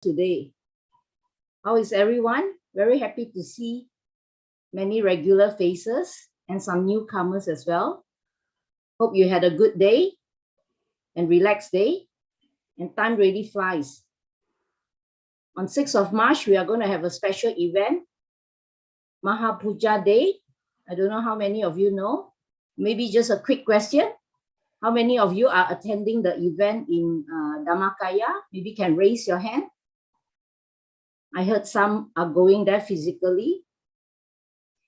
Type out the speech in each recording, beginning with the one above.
today. How is everyone? Very happy to see many regular faces and some newcomers as well. Hope you had a good day and relaxed day, and time really flies. On 6th of March, we are going to have a special event, Mahapuja Day. I don't know how many of you know. Maybe just a quick question. How many of you are attending the event in Dhammakaya? Maybe can raise your hand. I heard some are going there physically.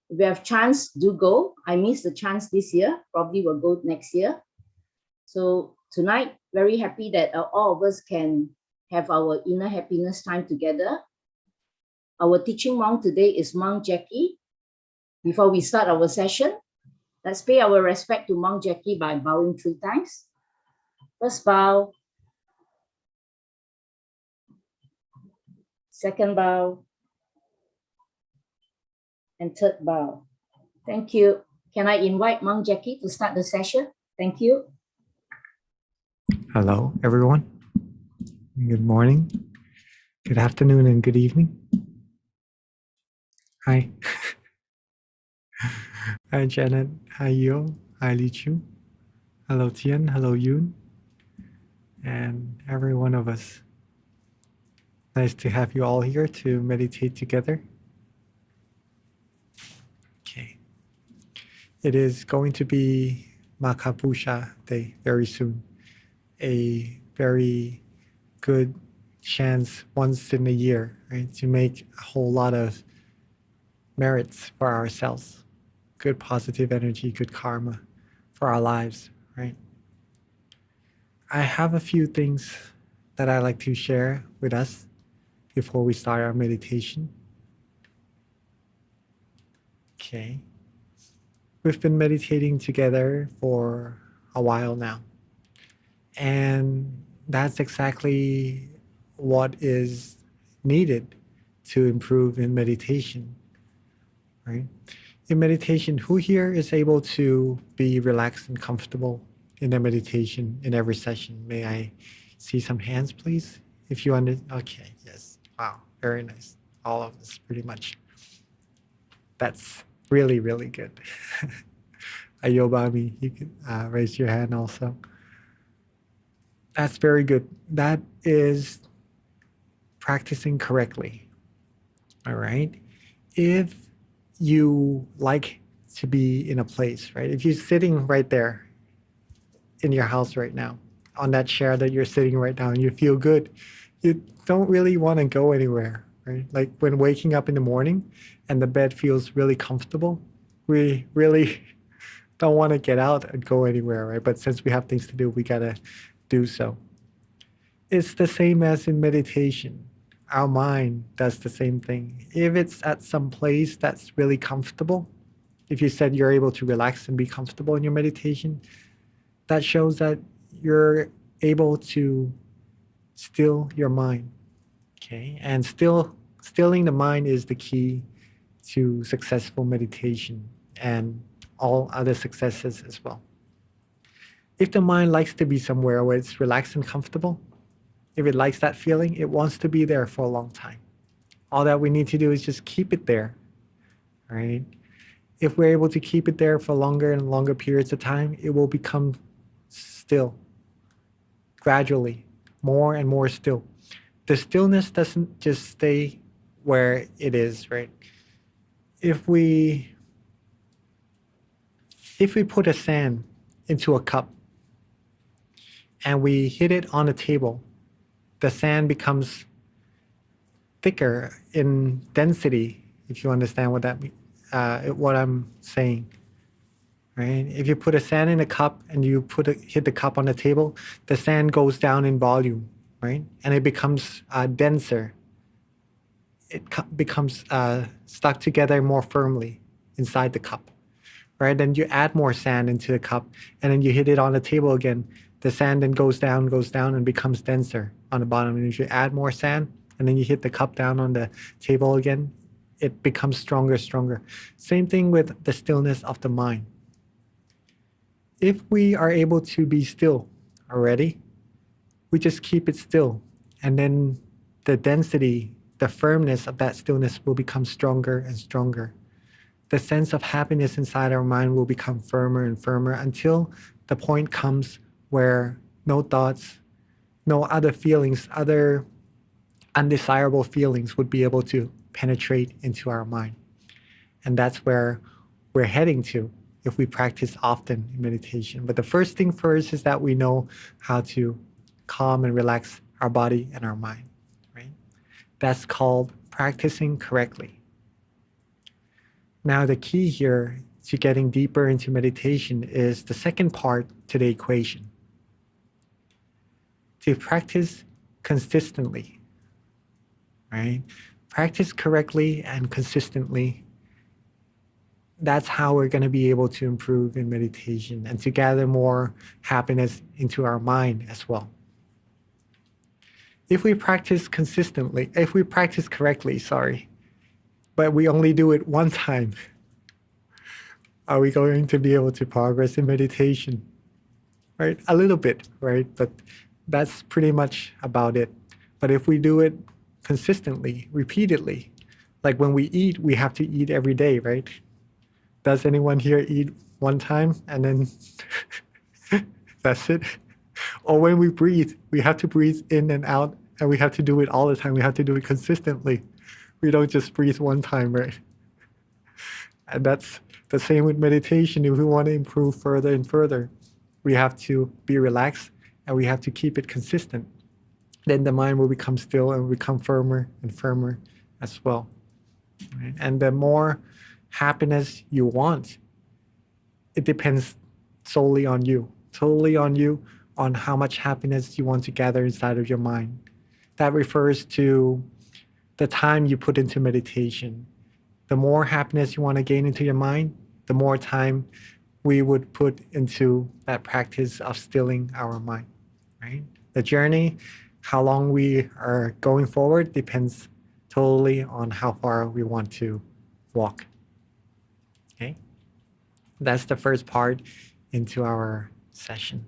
If you have chance, do go. I missed the chance this year. Probably will go next year. So tonight, very happy that all of us can have our inner happiness time together. Our teaching monk today is Monk Jackie. Before we start our session, let's pay our respect to Monk Jackie by bowing 3 times. First bow. Second bow. And third bow. Thank you. Can I invite Monk Jackie to start the session? Thank you. Hello, everyone. Good morning, good afternoon, and good evening. Hi. Hi, Janet. Hi, Yo. Hi, Li Chu. Hello, Tian. Hello, Yoon. And every one of us. Nice to have you all here to meditate together. Okay. It is going to be Mahapuja Day very soon. A very good chance once in a year, right, to make a whole lot of merits for ourselves, good positive energy, good karma for our lives, right? I have a few things that I like to share with us before we start our meditation. Okay. We've been meditating together for a while now. And that's exactly what is needed to improve in meditation, right? In meditation, who here is able to be relaxed and comfortable in their meditation in every session? May I see some hands, please? If you okay, yes. Wow, very nice. All of us, pretty much. That's really, really good. Ayobami, you can raise your hand also. That's very good. That is practicing correctly. All right. If you like to be in a place, right? If you're sitting right there in your house right now, on that chair that you're sitting right now, and you feel good, you don't really want to go anywhere, right? Like when waking up in the morning and the bed feels really comfortable, we really don't want to get out and go anywhere, right? But since we have things to do, we gotta do so. It's the same as in meditation. Our mind does the same thing. If it's at some place that's really comfortable, if you said you're able to relax and be comfortable in your meditation, that shows that you're able to still your mind, okay? And stilling the mind is the key to successful meditation and all other successes as well. If the mind likes to be somewhere where it's relaxed and comfortable, if it likes that feeling, it wants to be there for a long time. All that we need to do is just keep it there, right? If we're able to keep it there for longer and longer periods of time, it will become still, gradually, more and more still. The stillness doesn't just stay where it is, right? If we put a sand into a cup and we hit it on a table, the sand becomes thicker in density, if you understand what that means, what I'm saying, right? If you put a sand in a cup and you hit the cup on the table, the sand goes down in volume, right? And it becomes denser. It becomes stuck together more firmly inside the cup, right? Then you add more sand into the cup and then you hit it on the table again. The sand then goes down and becomes denser on the bottom. And if you add more sand and then you hit the cup down on the table again, it becomes stronger. Same thing with the stillness of the mind. If we are able to be still already, we just keep it still. And then the density, the firmness of that stillness will become stronger and stronger. The sense of happiness inside our mind will become firmer and firmer until the point comes where no thoughts, no other feelings, other undesirable feelings would be able to penetrate into our mind. And that's where we're heading to if we practice often in meditation. But the first thing first is that we know how to calm and relax our body and our mind, right? That's called practicing correctly. Now, the key here to getting deeper into meditation is the second part to the equation. To practice consistently, right? Practice correctly and consistently. That's how we're going to be able to improve in meditation and to gather more happiness into our mind as well. If we practice correctly, but we only do it one time, are we going to be able to progress in meditation? Right? A little bit, right? But that's pretty much about it. But if we do it consistently, repeatedly, like when we eat, we have to eat every day, right? Does anyone here eat one time and then that's it? Or when we breathe, we have to breathe in and out, and we have to do it all the time. We have to do it consistently. We don't just breathe one time, right? And that's the same with meditation. If we want to improve further and further, we have to be relaxed and we have to keep it consistent. Then the mind will become still and become firmer and firmer as well. Right? And the more happiness you want, it depends solely on you on how much happiness you want to gather inside of your mind. That refers to the time you put into meditation. The more happiness you want to gain into your mind, the more time we would put into that practice of stilling our mind, right? The journey, how long we are going forward, depends totally on how far we want to walk. Okay? That's the first part into our session.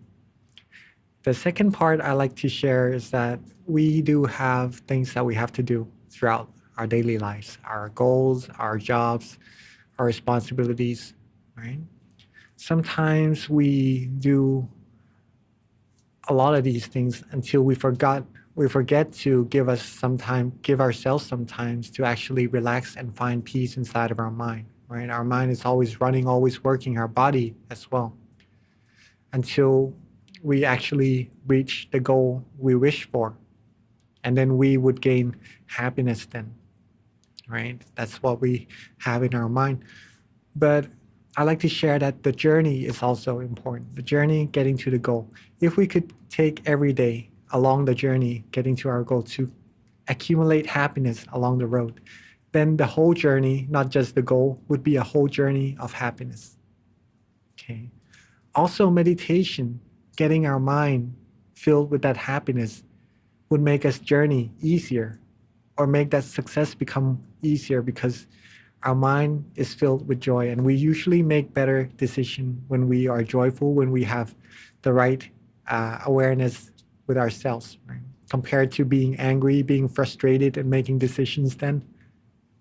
The second part I like to share is that we do have things that we have to do throughout our daily lives, our goals, our jobs, our responsibilities, right? Sometimes we do a lot of these things until we forget to give ourselves some time to actually relax and find peace inside of our mind, right? Our mind is always running, always working, our body as well, until we actually reach the goal we wish for. And then we would gain happiness then, right? That's what we have in our mind. But I like to share that the journey is also important. The journey getting to the goal. If we could take every day along the journey getting to our goal to accumulate happiness along the road, then the whole journey, not just the goal, would be a whole journey of happiness. Okay. Also, meditation, getting our mind filled with that happiness, would make us journey easier, or make that success become easier because our mind is filled with joy. And we usually make better decisions when we are joyful, when we have the right awareness with ourselves, right? Compared to being angry, being frustrated, and making decisions then.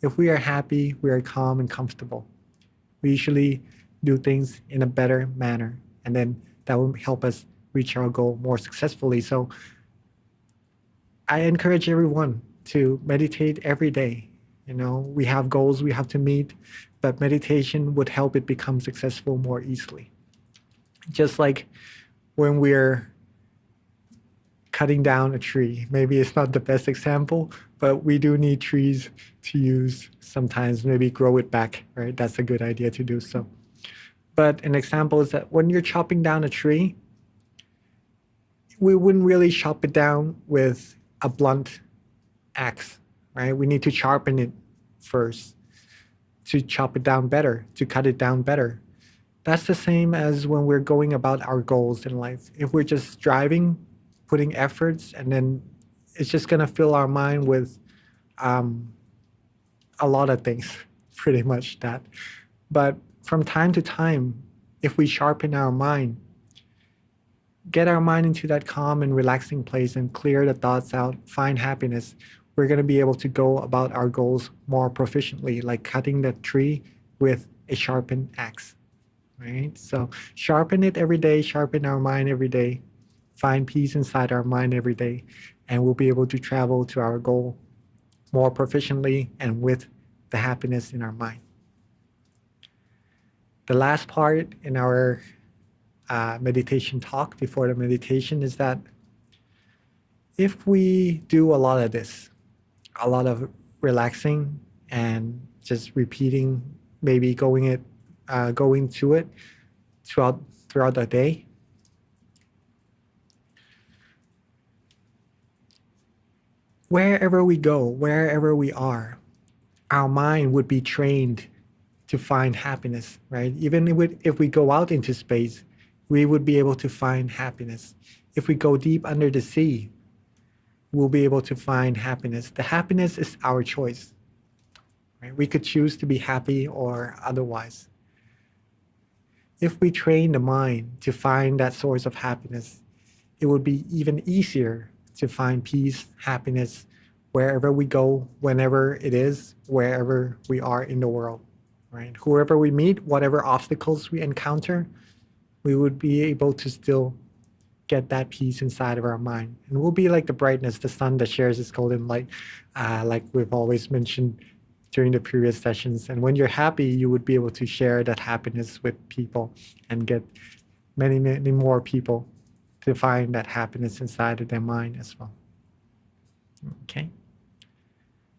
If we are happy, we are calm and comfortable. We usually do things in a better manner, and then that will help us reach our goal more successfully. So I encourage everyone to meditate every day. You know, we have goals we have to meet, but meditation would help it become successful more easily. Just like when we're cutting down a tree, maybe it's not the best example, but we do need trees to use sometimes, maybe grow it back, right? That's a good idea to do so. But an example is that when you're chopping down a tree, we wouldn't really chop it down with a blunt axe, right? We need to sharpen it first to chop it down better, to cut it down better. That's the same as when we're going about our goals in life. If we're just striving, putting efforts, and then it's just going to fill our mind with a lot of things, pretty much that. But from time to time, if we sharpen our mind, get our mind into that calm and relaxing place and clear the thoughts out, find happiness, we're going to be able to go about our goals more proficiently, like cutting the tree with a sharpened axe, right? So sharpen it every day, sharpen our mind every day, find peace inside our mind every day, and we'll be able to travel to our goal more proficiently and with the happiness in our mind. The last part in our meditation talk before the meditation is that if we do a lot of this, a lot of relaxing and just repeating, maybe going to it throughout the day, wherever we go, wherever we are, our mind would be trained to find happiness, right? Even if we go out into space, we would be able to find happiness. If we go deep under the sea, we'll be able to find happiness. The happiness is our choice, right? We could choose to be happy or otherwise. If we train the mind to find that source of happiness, it would be even easier to find peace, happiness, wherever we go, whenever it is, wherever we are in the world, right? Whoever we meet, whatever obstacles we encounter, we would be able to still get that peace inside of our mind. And we'll be like the brightness, the sun that shares its golden light, like we've always mentioned during the previous sessions. And when you're happy, you would be able to share that happiness with people and get many, many more people to find that happiness inside of their mind as well. Okay.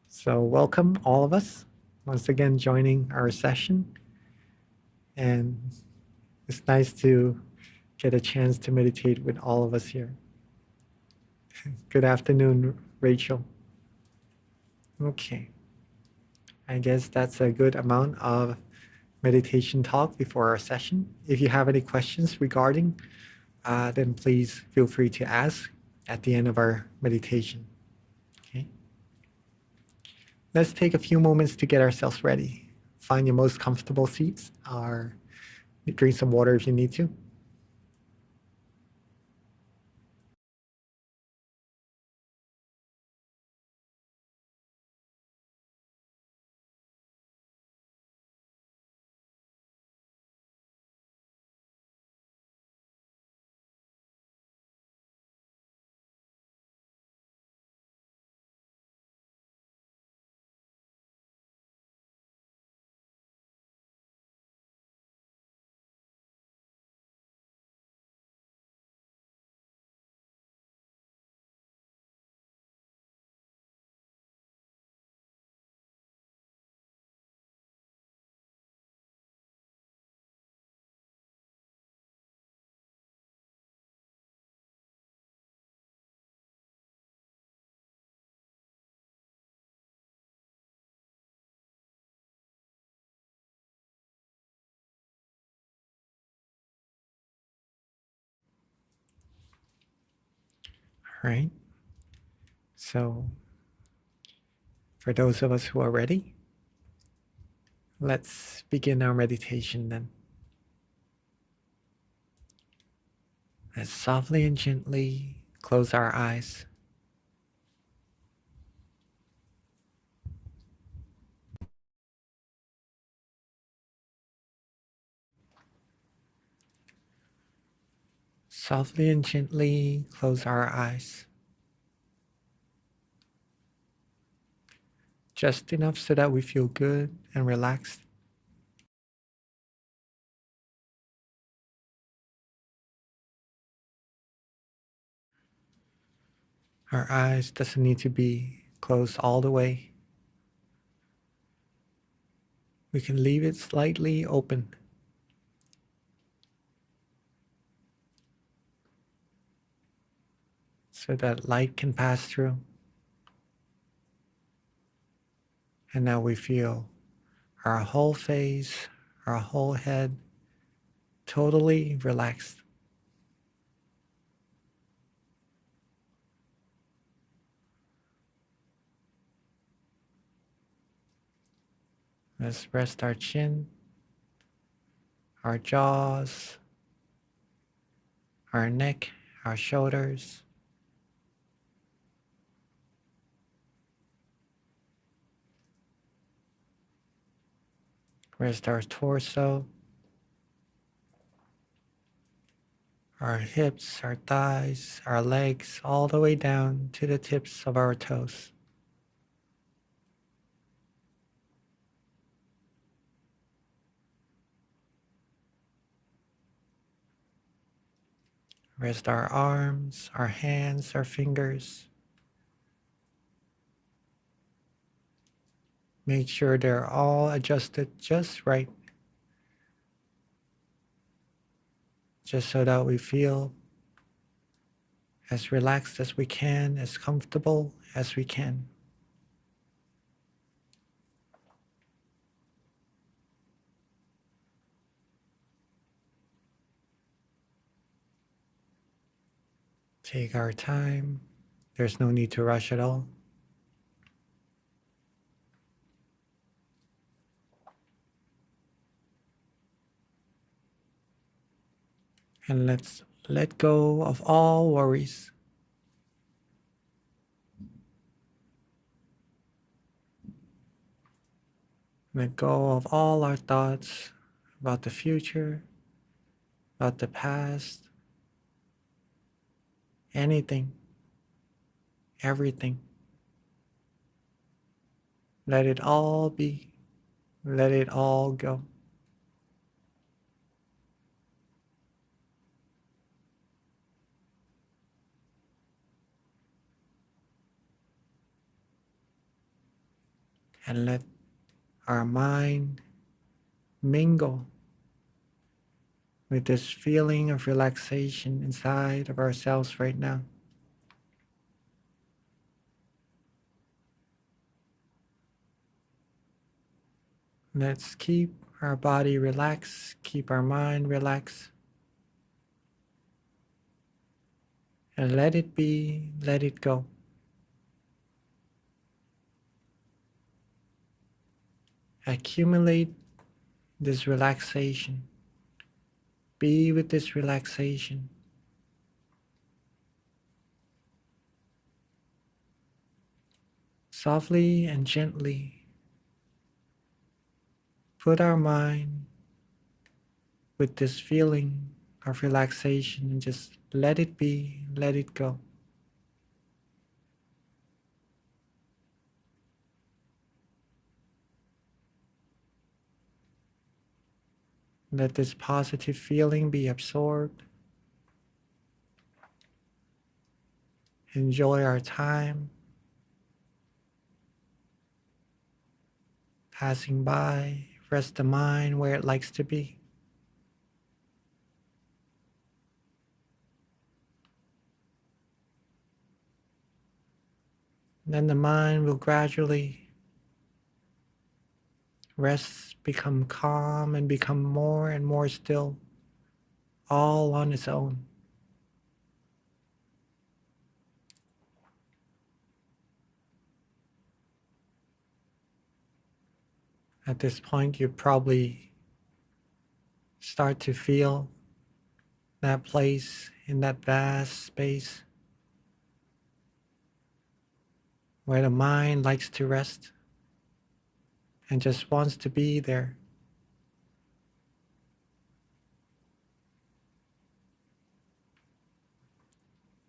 So welcome all of us once again joining our session. And it's nice to get a chance to meditate with all of us here. Good afternoon, Rachel. Okay. I guess that's a good amount of meditation talk before our session. If you have any questions regarding, then please feel free to ask at the end of our meditation. Okay. Let's take a few moments to get ourselves ready. Find your most comfortable seats or drink some water if you need to. All right. So for those of us who are ready, let's begin our meditation then. Let's softly and gently close our eyes. Softly and gently close our eyes. Just enough so that we feel good and relaxed. Our eyes doesn't need to be closed all the way. We can leave it slightly open. So that light can pass through. And now we feel our whole face, our whole head totally relaxed. Let's rest our chin, our jaws, our neck, our shoulders. Rest our torso, our hips, our thighs, our legs, all the way down to the tips of our toes. Rest our arms, our hands, our fingers. Make sure they're all adjusted just right, just so that we feel as relaxed as we can, as comfortable as we can. Take our time. There's no need to rush at all. And let's let go of all worries. Let go of all our thoughts about the future, about the past, anything, everything. Let it all be. Let it all go. And let our mind mingle with this feeling of relaxation inside of ourselves right now. Let's keep our body relaxed, keep our mind relaxed, and let it be, let it go. Accumulate this relaxation. Be with this relaxation. Softly and gently put our mind with this feeling of relaxation and just let it be, let it go. Let this positive feeling be absorbed. Enjoy our time passing by. Rest the mind where it likes to be. Then the mind will gradually rest, become calm, and become more and more still, all on its own. At this point, you probably start to feel that place in that vast space where the mind likes to rest and just wants to be there.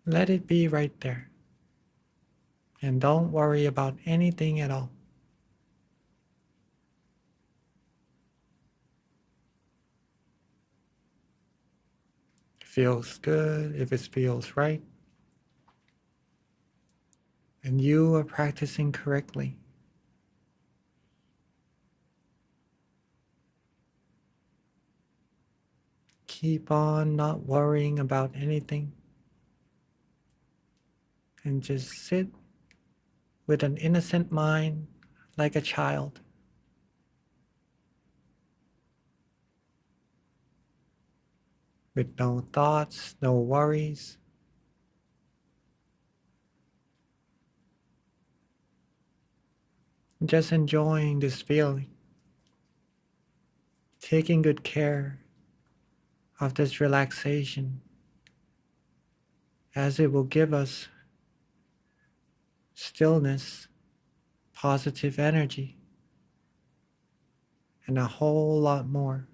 Let it be right there. And don't worry about anything at all. It feels good if it feels right. And you are practicing correctly. Keep on not worrying about anything. And just sit with an innocent mind like a child. With no thoughts, no worries. Just enjoying this feeling. Taking good care of this relaxation as it will give us stillness, positive energy, and a whole lot more.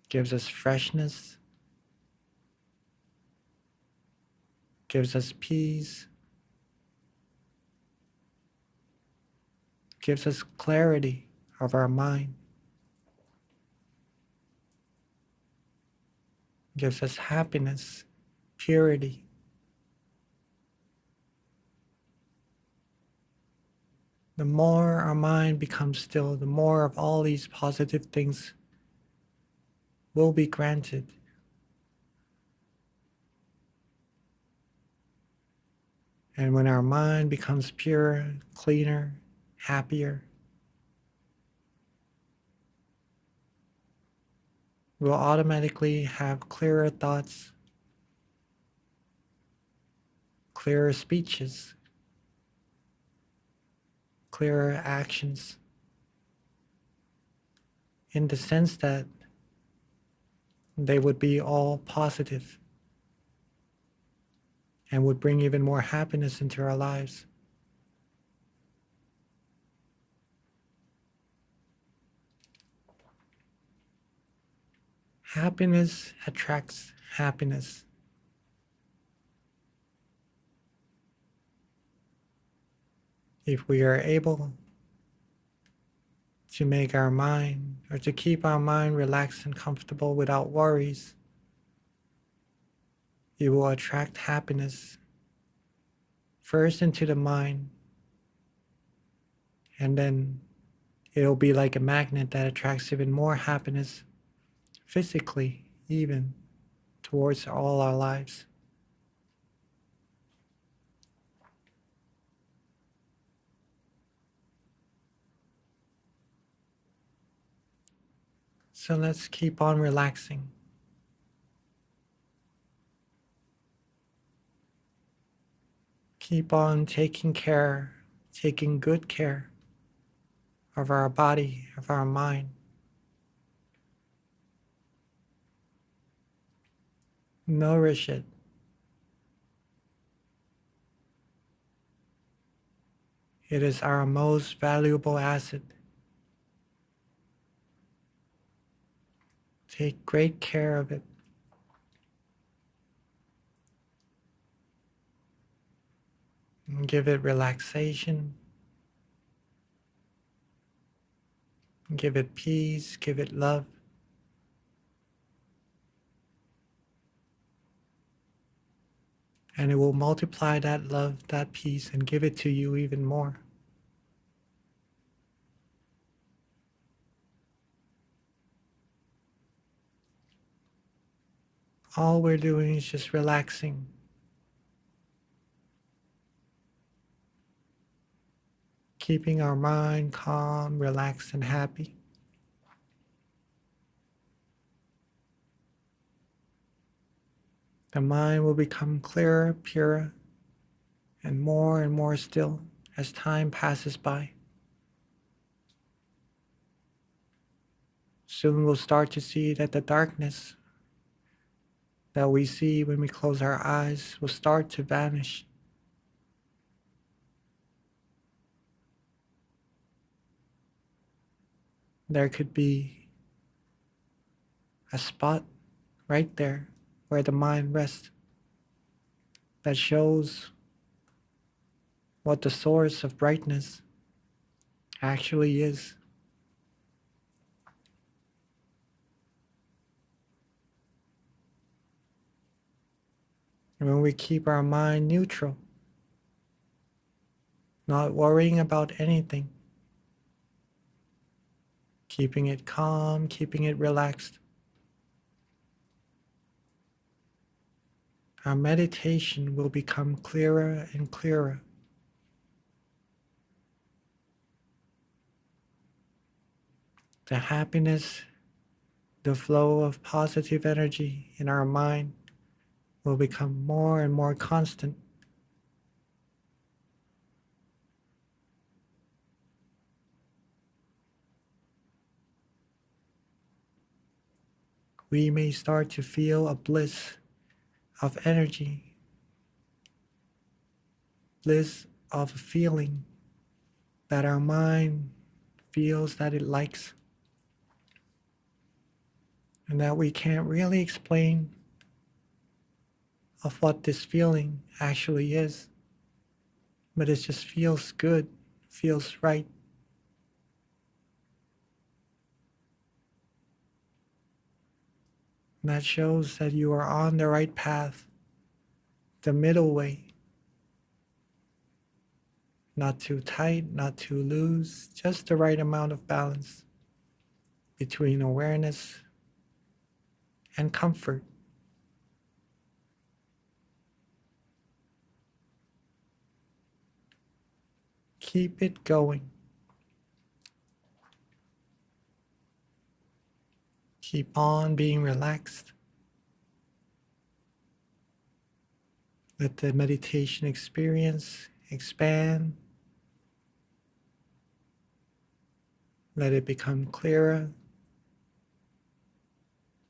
Gives us freshness, gives us peace, gives us clarity of our mind, gives us happiness, purity. The more our mind becomes still, the more of all these positive things will be granted. And when our mind becomes purer, cleaner, happier, we'll automatically have clearer thoughts, clearer speeches, clearer actions, in the sense that they would be all positive and would bring even more happiness into our lives. Happiness attracts happiness. If we are able to make our mind, or to keep our mind relaxed and comfortable without worries, it will attract happiness first into the mind, and then it'll be like a magnet that attracts even more happiness physically, even towards all our lives. So let's keep on relaxing. Keep on taking good care of our body, of our mind. Nourish it. It is our most valuable asset. Take great care of it. And give it relaxation. Give it peace. Give it love. And it will multiply that love, that peace, and give it to you even more. All we're doing is just relaxing. Keeping our mind calm, relaxed, and happy. The mind will become clearer, purer, and more still as time passes by. Soon we'll start to see that the darkness that we see when we close our eyes will start to vanish. There could be a spot right there where the mind rests that shows what the source of brightness actually is. And when we keep our mind neutral, not worrying about anything, keeping it calm, keeping it relaxed, our meditation will become clearer and clearer. The happiness, the flow of positive energy in our mind will become more and more constant. We may start to feel a bliss of energy, bliss of feeling that our mind feels that it likes, and that we can't really explain of what this feeling actually is, but it just feels good, feels right. And that shows that you are on the right path, the middle way. Not too tight, not too loose, just the right amount of balance between awareness and comfort. Keep it going. Keep on being relaxed. Let the meditation experience expand. Let it become clearer,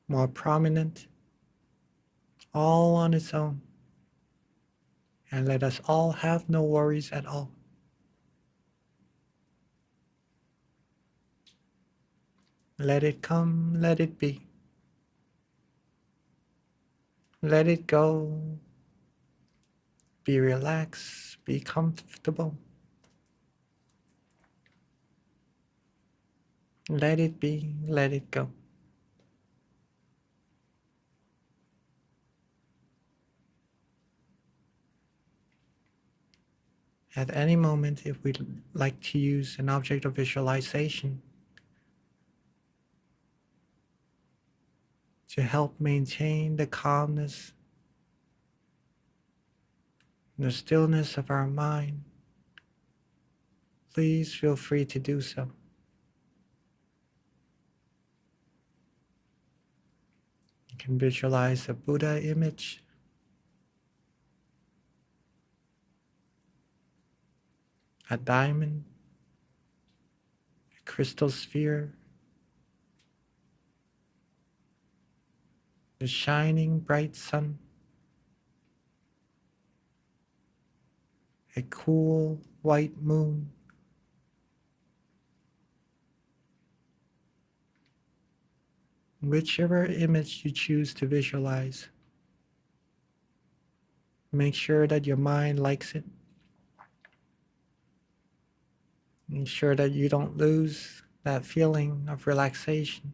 more prominent, all on its own. And let us all have no worries at all. Let it come, let it be. Let it go. Be relaxed, be comfortable. Let it be, let it go. At any moment, if we'd like to use an object of visualization to help maintain the calmness, the stillness of our mind, please feel free to do so. You can visualize a Buddha image, a diamond, a crystal sphere, the shining bright sun, a cool white moon, whichever image you choose to visualize. Make sure that your mind likes it. Make sure that you don't lose that feeling of relaxation.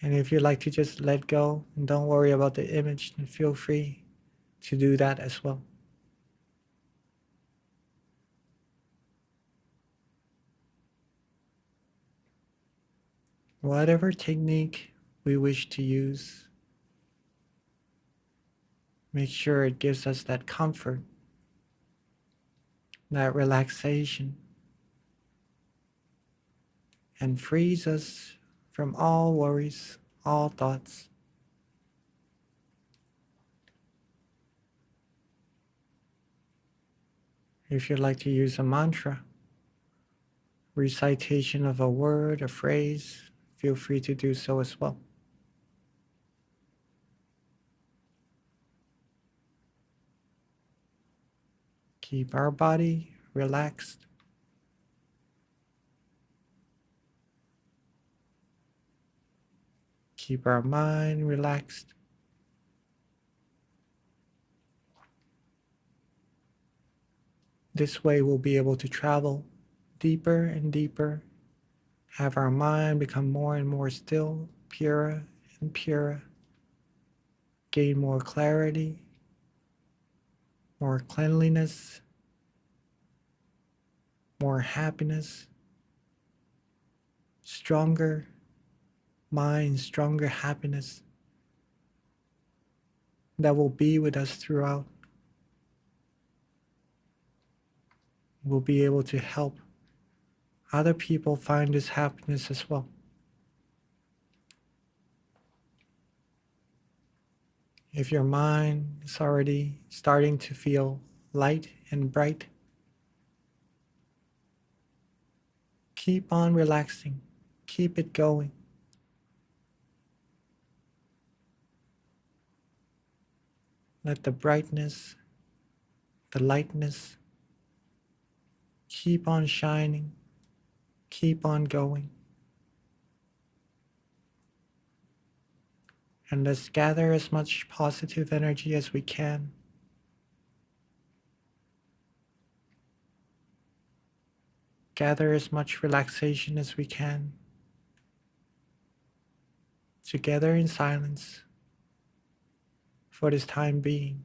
And if you'd like to just let go and don't worry about the image, then feel free to do that as well. Whatever technique we wish to use, make sure it gives us that comfort, that relaxation, and frees us from all worries, all thoughts. If you'd like to use a mantra, recitation of a word, a phrase, feel free to do so as well. Keep our body relaxed. Keep our mind relaxed. This way we'll be able to travel deeper and deeper, have our mind become more and more still, purer and purer, gain more clarity, more cleanliness, more happiness, stronger mind, stronger happiness that will be with us throughout. We'll be able to help other people find this happiness as well. If your mind is already starting to feel light and bright, keep on relaxing, keep it going. Let the brightness, the lightness keep on shining, keep on going. And let's gather as much positive energy as we can. Gather as much relaxation as we can. Together in silence for this time being.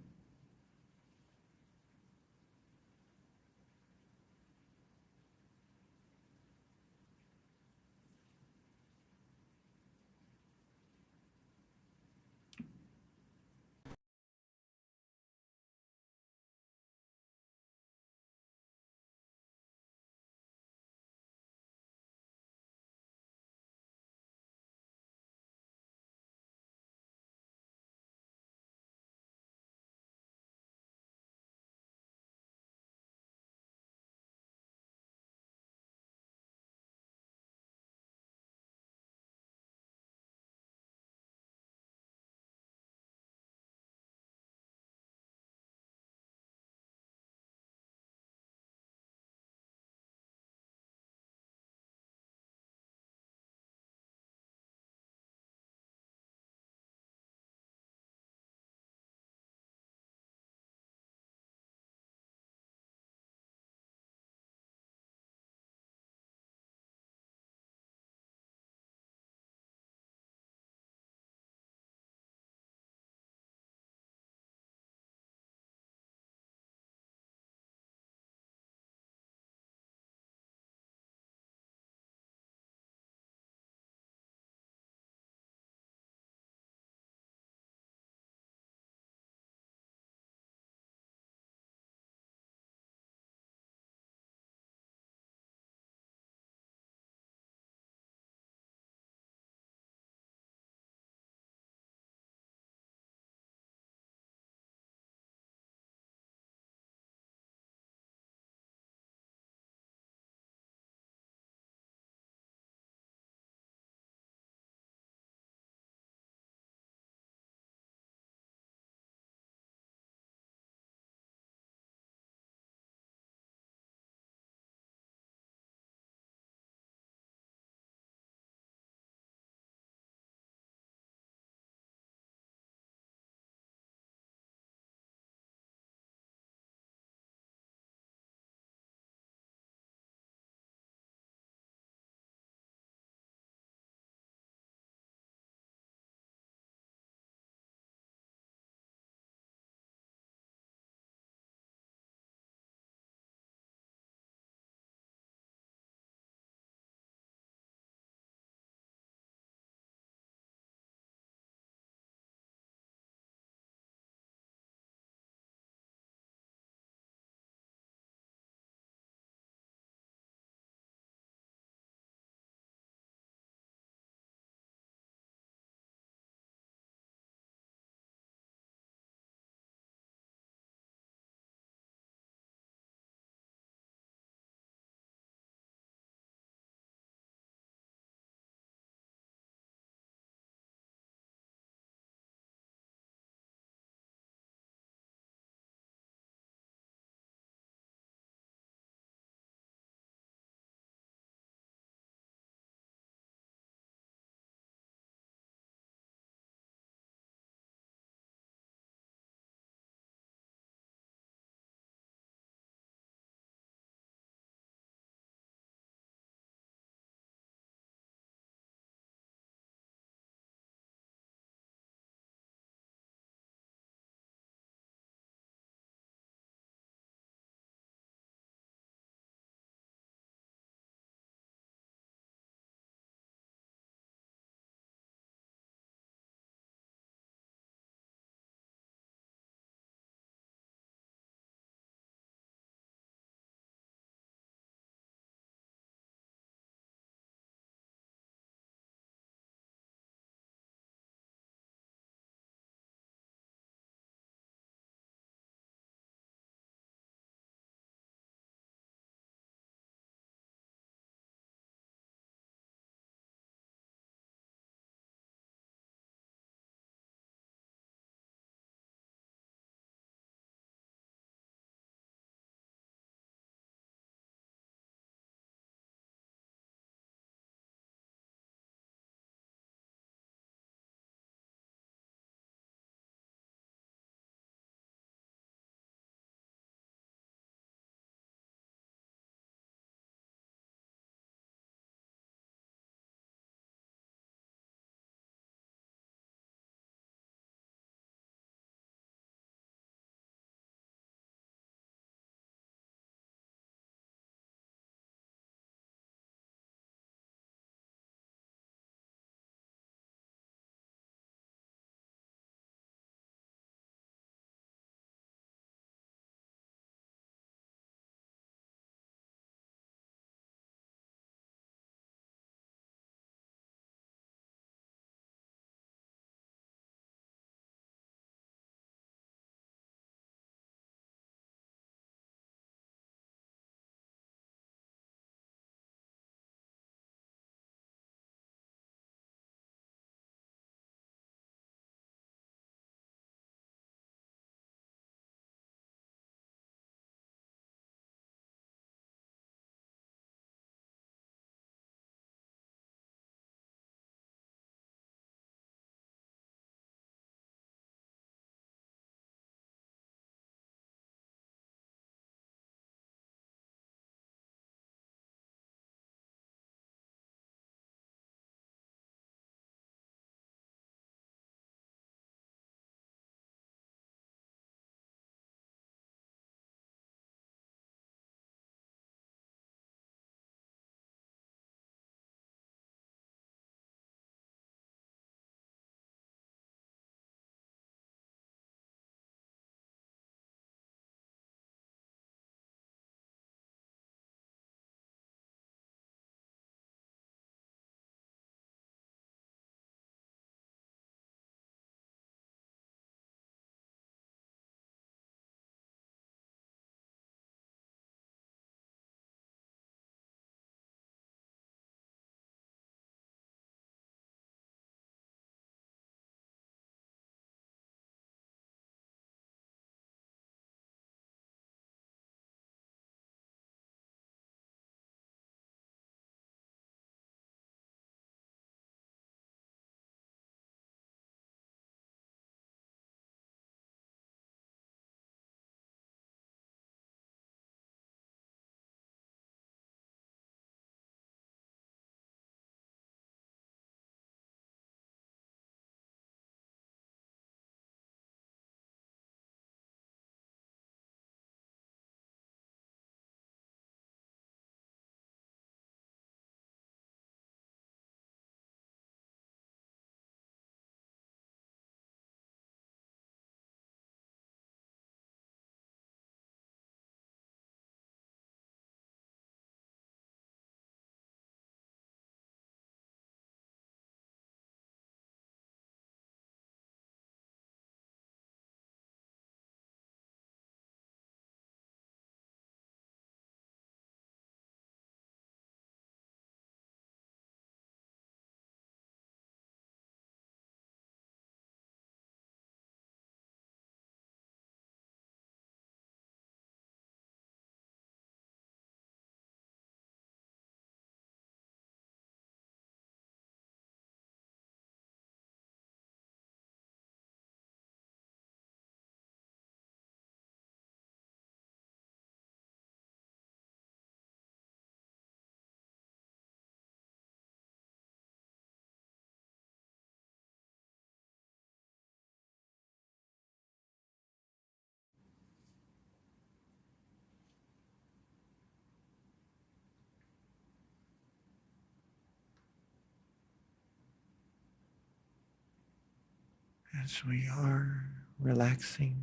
as we are relaxing,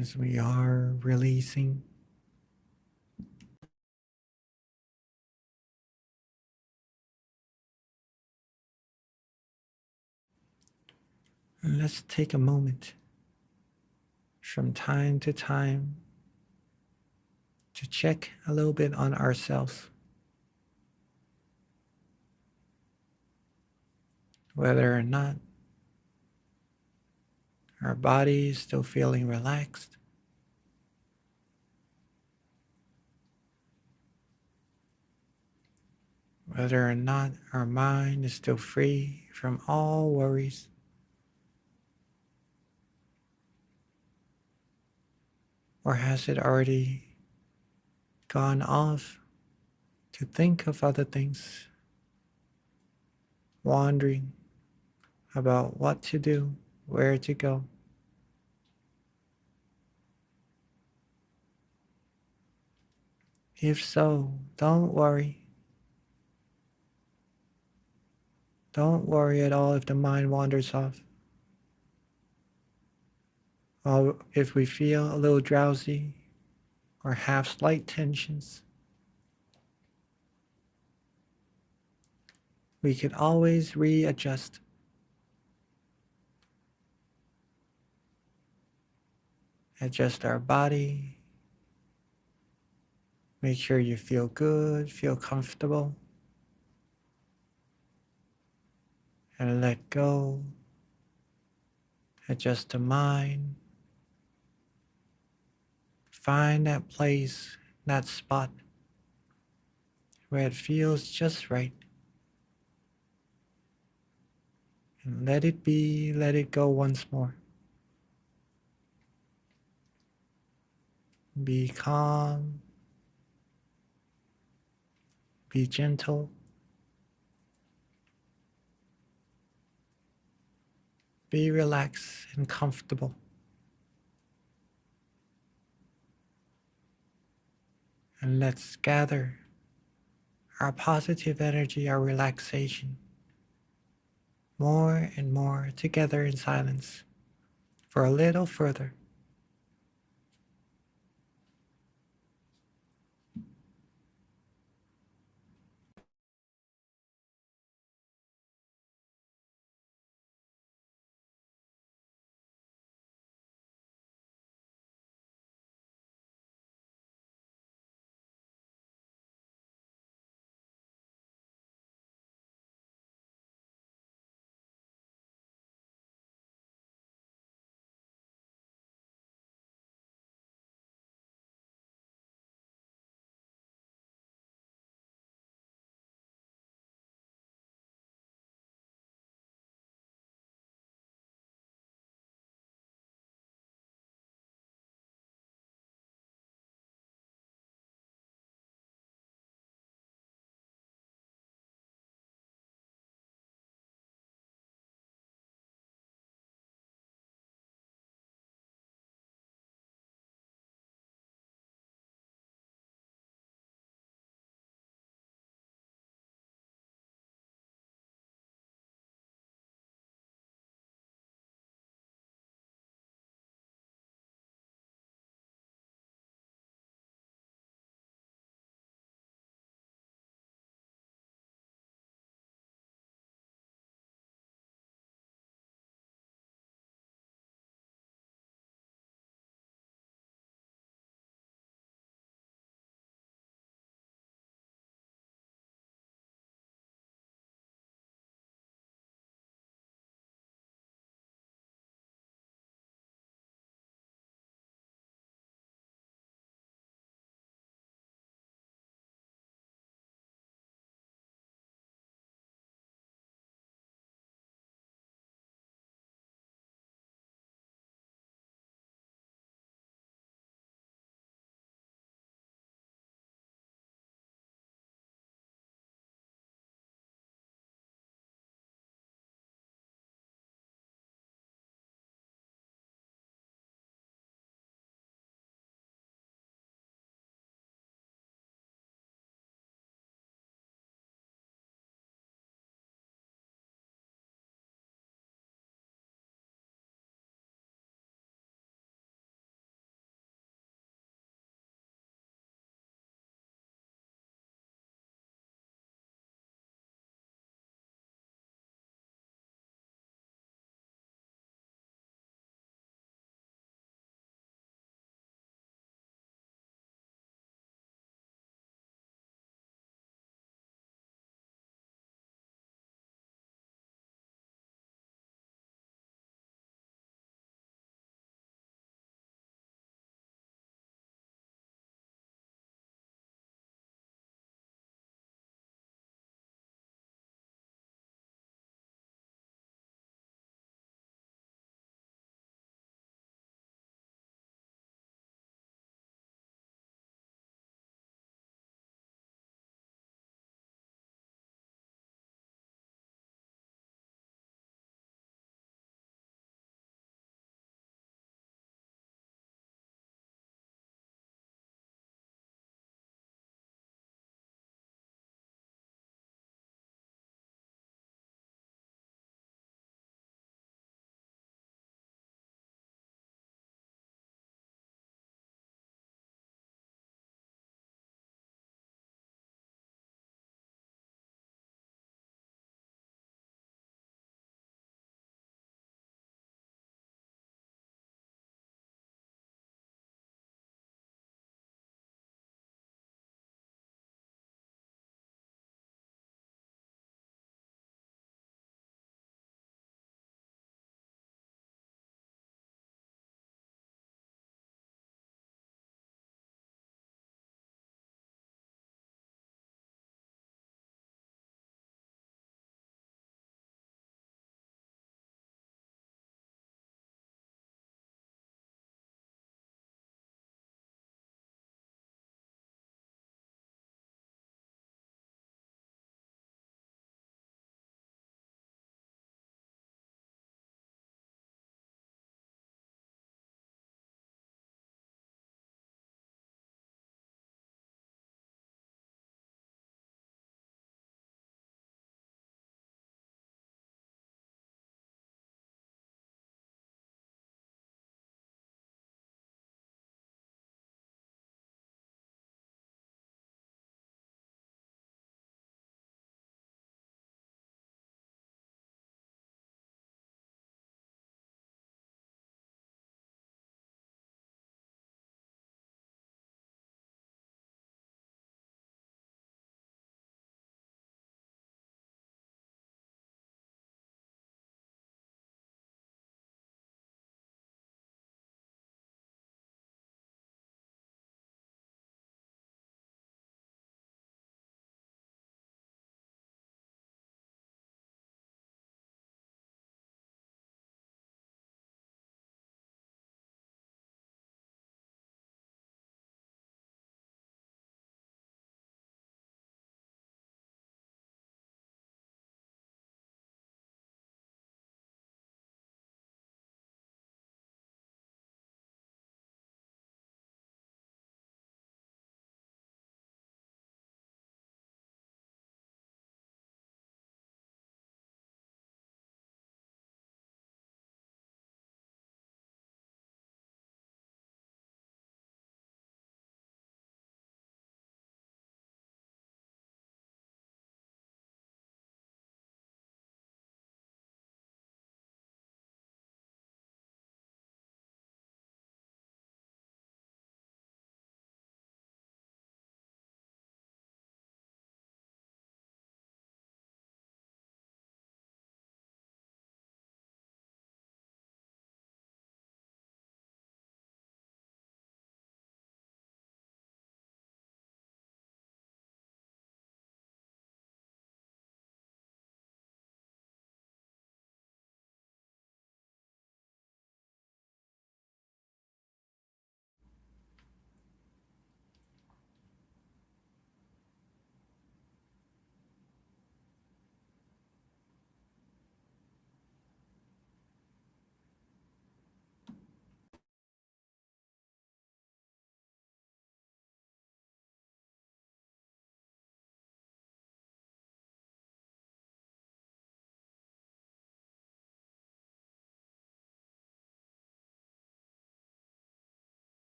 as we are releasing. And let's take a moment from time to time to check a little bit on ourselves, whether or not our body is still feeling relaxed, whether or not our mind is still free from all worries, or has it already gone off to think of other things, wandering about what to do, where to go. If so, don't worry. Don't worry at all if the mind wanders off. Or if we feel a little drowsy or have slight tensions, we can always readjust. Adjust our body. Make sure you feel good, feel comfortable, and let go. Adjust the mind. Find that place, that spot where it feels just right. And let it be, let it go once more. Be calm, be gentle, be relaxed and comfortable. And let's gather our positive energy, our relaxation, more and more together in silence for a little further.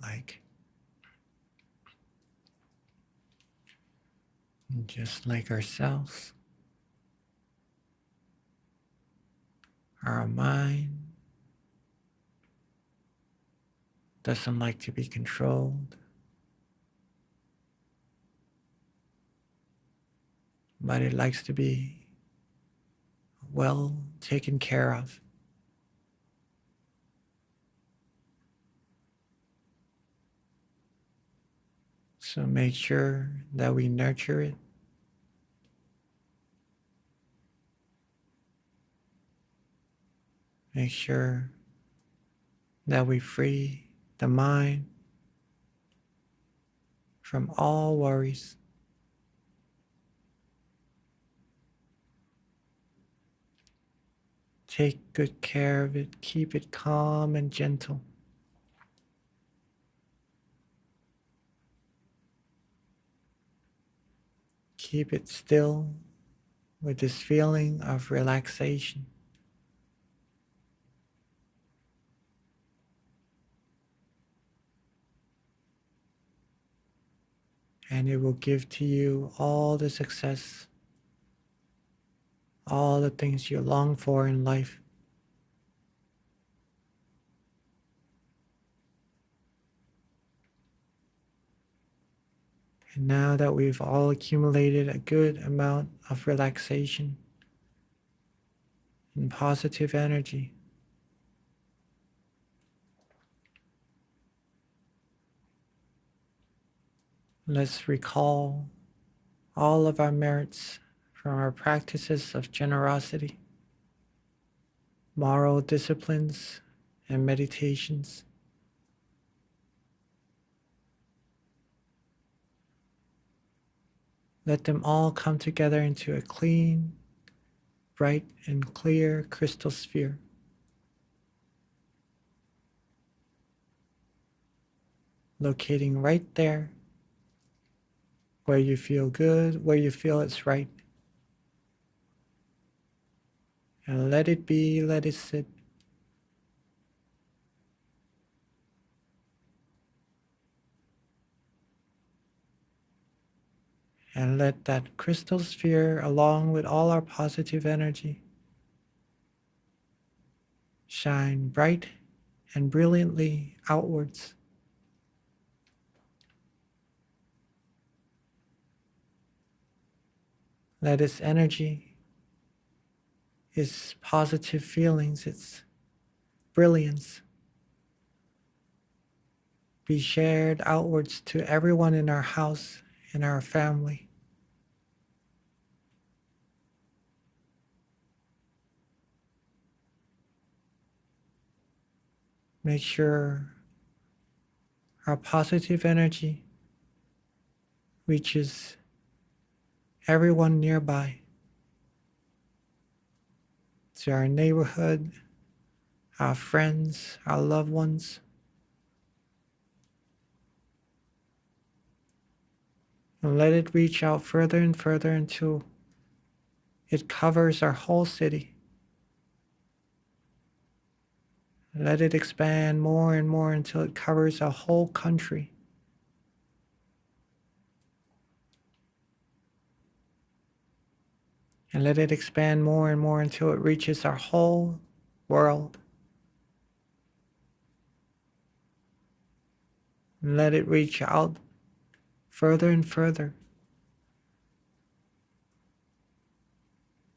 like. And just like ourselves, our mind doesn't like to be controlled, but it likes to be well taken care of. So make sure that we nurture it. Make sure that we free the mind from all worries. Take good care of it. Keep it calm and gentle. Keep it still with this feeling of relaxation. And it will give to you all the success, all the things you long for in life. And now that we've all accumulated a good amount of relaxation and positive energy, let's recall all of our merits from our practices of generosity, moral disciplines, and meditations. Let them all come together into a clean, bright, and clear crystal sphere. Locating right there where you feel good, where you feel it's right. And let it be, let it sit. And let that crystal sphere, along with all our positive energy, shine bright and brilliantly outwards. Let its energy, its positive feelings, its brilliance be shared outwards to everyone in our house, in our family. Make sure our positive energy reaches everyone nearby, to our neighborhood, our friends, our loved ones. And let it reach out further and further until it covers our whole city. Let it expand more and more until it covers our whole country. And let it expand more and more until it reaches our whole world. And let it reach out further and further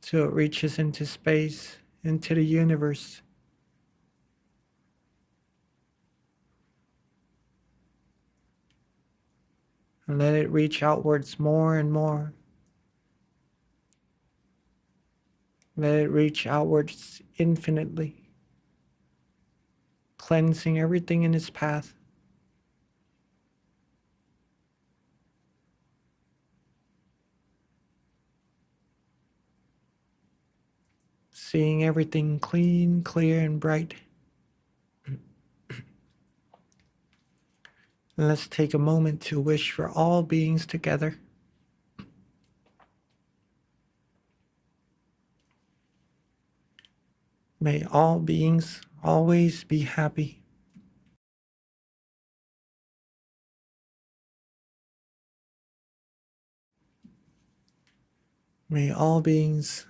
till it reaches into space, into the universe. And let it reach outwards more and more. Let it reach outwards infinitely, cleansing everything in its path. Seeing everything clean, clear, and bright. And let's take a moment to wish for all beings together. May all beings always be happy. May all beings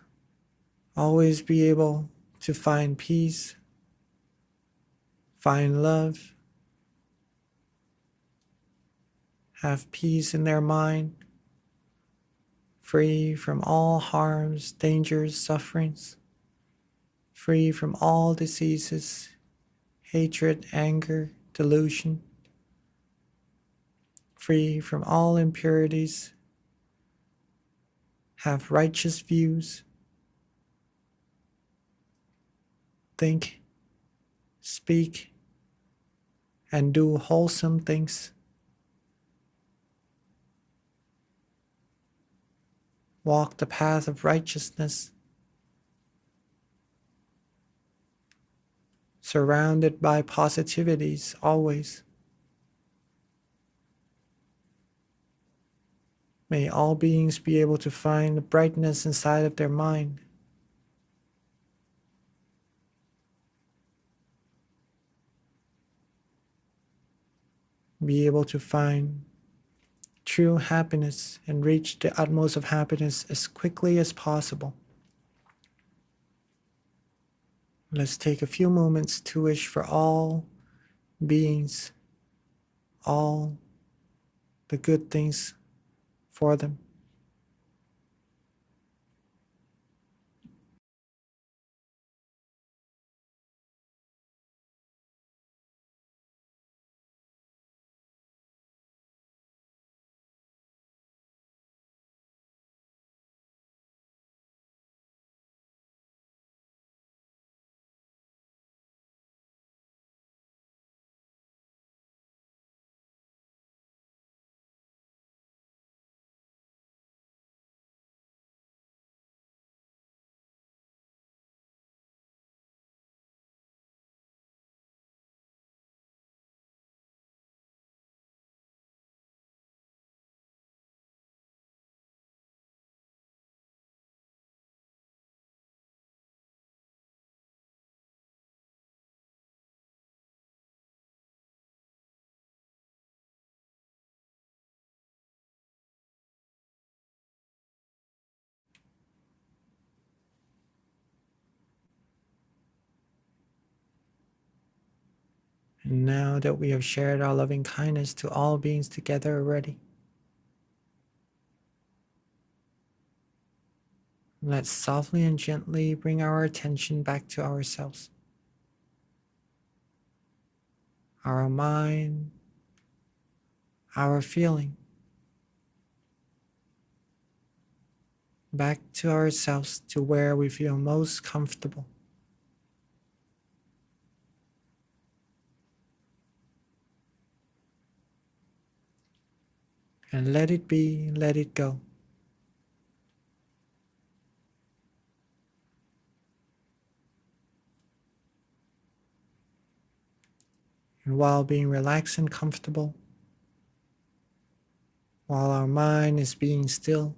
always be able to find peace, find love, have peace in their mind, free from all harms, dangers, sufferings, free from all diseases, hatred, anger, delusion, free from all impurities, have righteous views, think, speak, and do wholesome things, walk the path of righteousness, surrounded by positivities always. May all beings be able to find the brightness inside of their mind, be able to find true happiness and reach the utmost of happiness as quickly as possible. Let's take a few moments to wish for all beings all the good things for them. And now that we have shared our loving kindness to all beings together already, let's softly and gently bring our attention back to ourselves, our mind, our feeling, back to ourselves, to where we feel most comfortable. And let it be, let it go. And while being relaxed and comfortable, while our mind is being still,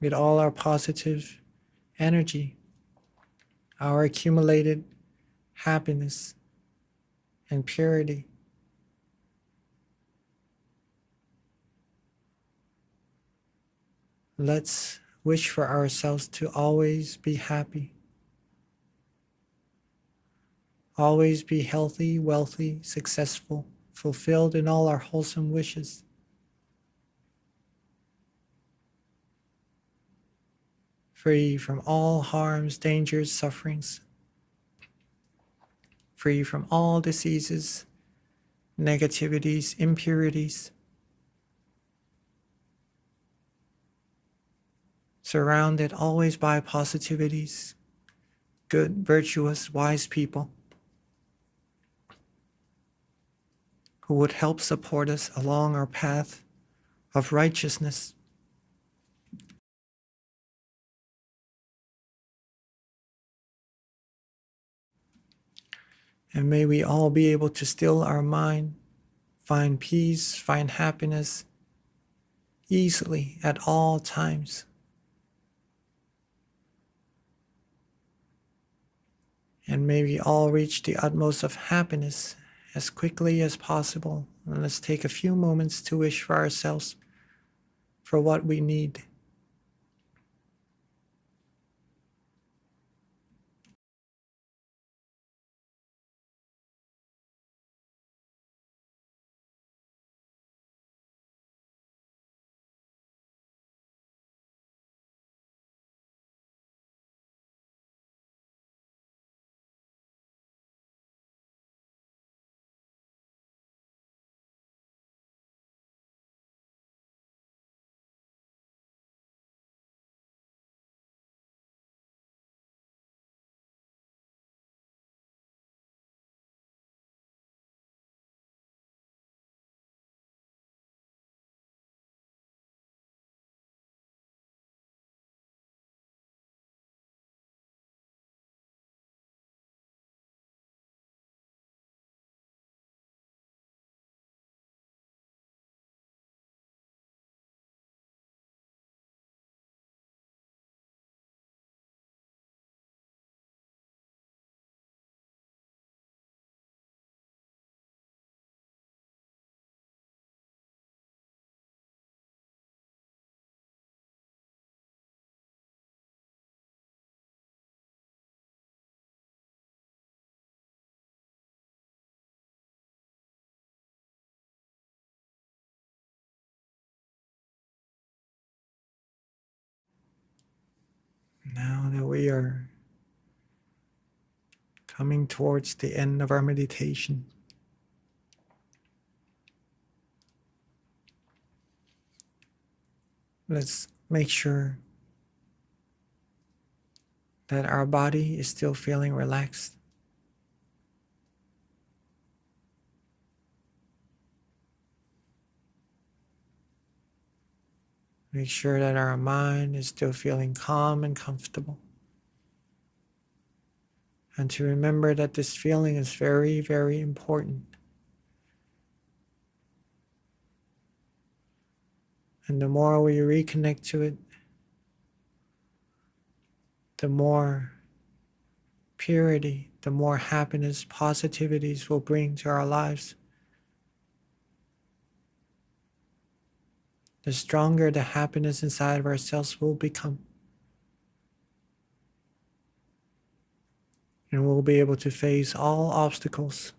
with all our positive energy, our accumulated happiness and purity, let's wish for ourselves to always be happy, always be healthy, wealthy, successful, fulfilled in all our wholesome wishes. Free from all harms, dangers, sufferings, free from all diseases, negativities, impurities, surrounded always by positivities, good, virtuous, wise people who would help support us along our path of righteousness. And may we all be able to still our mind, find peace, find happiness easily at all times. And may we all reach the utmost of happiness as quickly as possible. And let's take a few moments to wish for ourselves for what we need. Now that we are coming towards the end of our meditation, let's make sure that our body is still feeling relaxed. Make sure that our mind is still feeling calm and comfortable. And to remember that this feeling is very, very important. And the more we reconnect to it, the more purity, the more happiness, positivities will bring to our lives. The stronger the happiness inside of ourselves will become. And we'll be able to face all obstacles,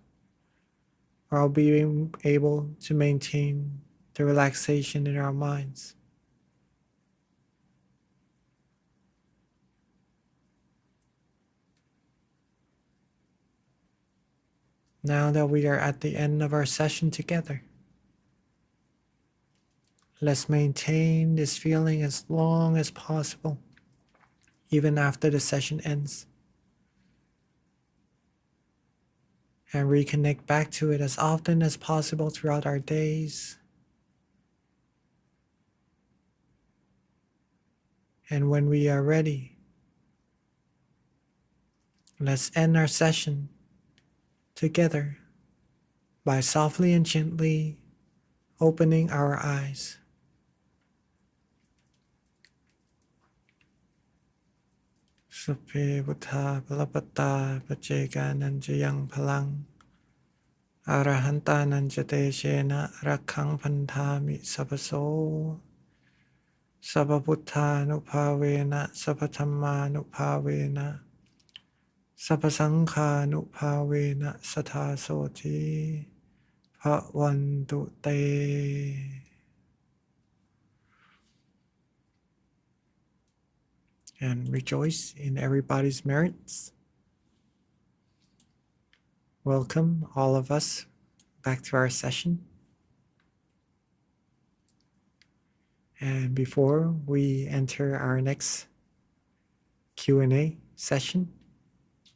while being able to maintain the relaxation in our minds. Now that we are at the end of our session together, let's maintain this feeling as long as possible, even after the session ends. And reconnect back to it as often as possible throughout our days. And when we are ready, let's end our session together by softly and gently opening our eyes. Sape buddha palapata pacheka nanjayang palang arahanta nanjate shena rakhang pandhami sabaso sababuddha nupavena sabathamma nupavena sabasangha nupavena sathasoti bhavantu te. And rejoice in everybody's merits. Welcome all of us back to our session. And before we enter our next Q&A session,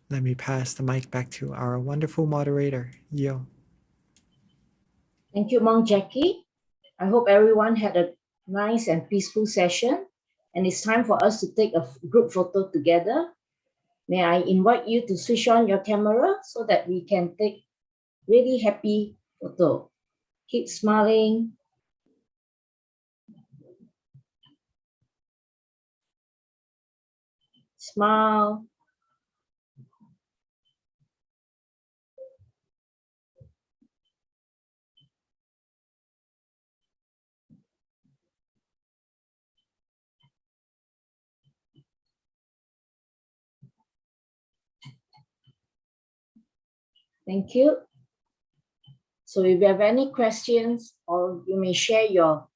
let me pass the mic back to our wonderful moderator, Yo. Thank you, Monk Jackie. I hope everyone had a nice and peaceful session. And it's time for us to take a group photo together. May I invite you to switch on your camera so that we can take really happy photo. Keep smiling. Smile. Thank you. So if you have any questions or you may share your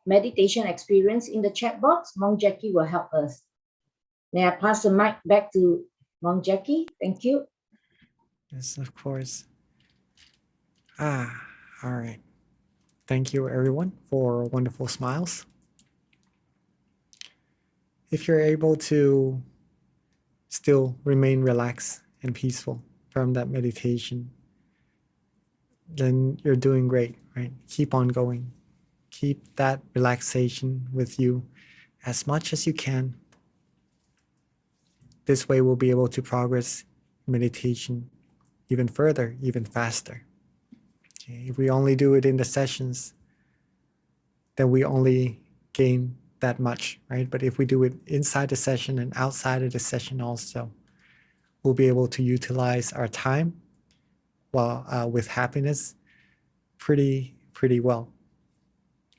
meditation experience in the chat box, Monk Jackie will help us. May I pass the mic back to Monk Jackie? Thank you. Yes, of course. All right. Thank you, everyone, for wonderful smiles. If you're able to still remain relaxed and peaceful from that meditation, then you're doing great, right? Keep on going. Keep that relaxation with you as much as you can. This way we'll be able to progress meditation even further, even faster. Okay? If we only do it in the sessions, then we only gain that much, right? But if we do it inside the session and outside of the session also, we'll be able to utilize our time while with happiness pretty well.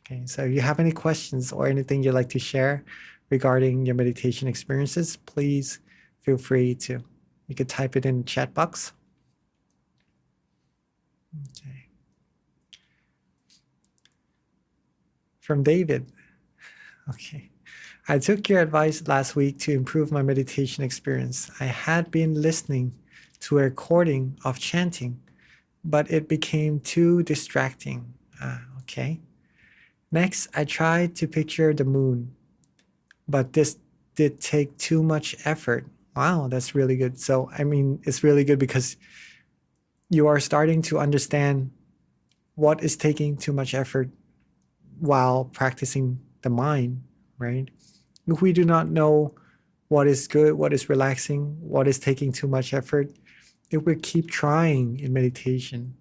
Okay, so if you have any questions or anything you'd like to share regarding your meditation experiences, please feel free to. You could type it in the chat box. Okay. From David, Okay. I took your advice last week to improve my meditation experience. I had been listening to a recording of chanting, but it became too distracting. Okay. Next, I tried to picture the moon, but this did take too much effort. Wow, that's really good. So, I mean, it's really good because you are starting to understand what is taking too much effort while practicing the mind, right? If we do not know what is good, what is relaxing, what is taking too much effort, if we keep trying in meditation,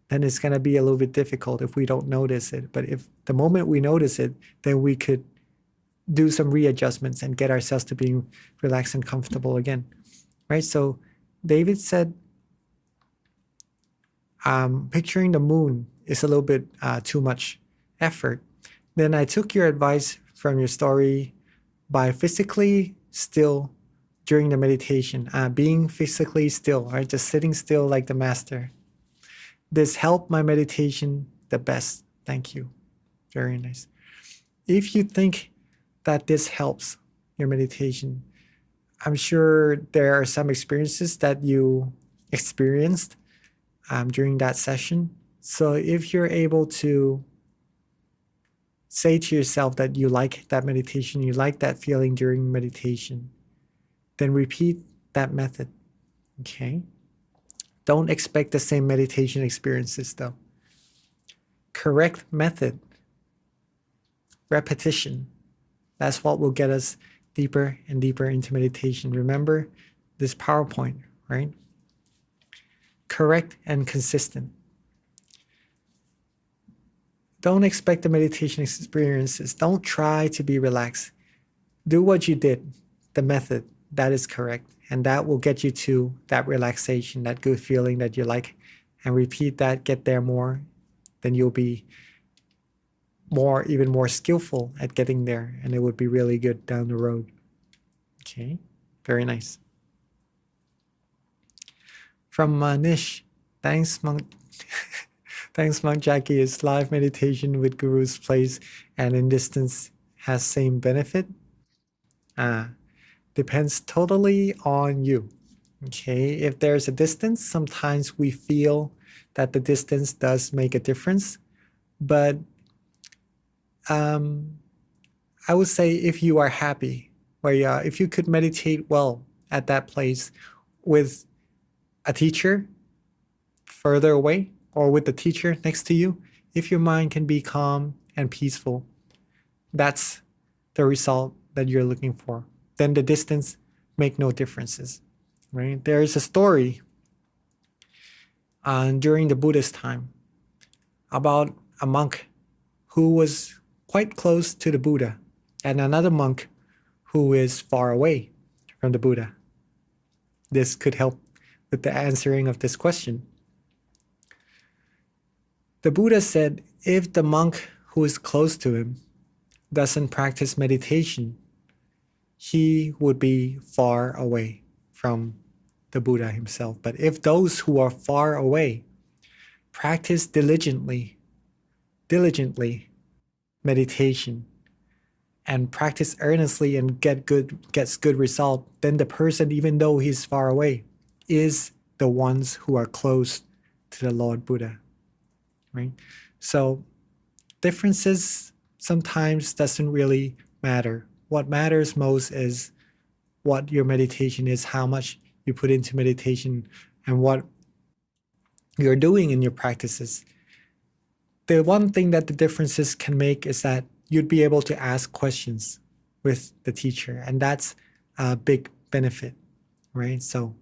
then it's going to be a little bit difficult if we don't notice it. But if the moment we notice it, then we could do some readjustments and get ourselves to being relaxed and comfortable again, right? So David said, picturing the moon is a little bit too much effort. Then I took your advice from your story by physically still during the meditation, being physically still, right? Just sitting still like the master. This helped my meditation the best. Thank you. Very nice. If you think that this helps your meditation, I'm sure there are some experiences that you experienced during that session. So if you're able to say to yourself that you like that meditation, you like that feeling during meditation, then repeat that method. Okay? Don't expect the same meditation experiences though. Correct method, repetition. That's what will get us deeper and deeper into meditation. Remember this PowerPoint, right? Correct and consistent. Don't expect the meditation experiences. Don't try to be relaxed. Do what you did, the method, that is correct. And that will get you to that relaxation, that good feeling that you like. And repeat that, get there more. Then you'll be even more skillful at getting there. And it would be really good down the road. Okay, very nice. From Manish, thanks, Monk. Thanks, Monk Jackie. Is live meditation with Guru's place and in distance has same benefit? Depends totally on you. Okay, if there's a distance, sometimes we feel that the distance does make a difference. But I would say if you are happy, if you could meditate well at that place with a teacher further away or with the teacher next to you, if your mind can be calm and peaceful, that's the result that you're looking for. Then the distance make no differences, right? There is a story during the Buddhist time about a monk who was quite close to the Buddha and another monk who is far away from the Buddha. This could help with the answering of this question. The Buddha said, if the monk who is close to him doesn't practice meditation, he would be far away from the Buddha himself. But if those who are far away practice diligently meditation and practice earnestly and gets good result, then the person, even though he's far away, is the ones who are close to the Lord Buddha, right? So differences sometimes doesn't really matter. What matters most is what your meditation is, how much you put into meditation, and what you're doing in your practices. The one thing that the differences can make is that you'd be able to ask questions with the teacher, and that's a big benefit, right? So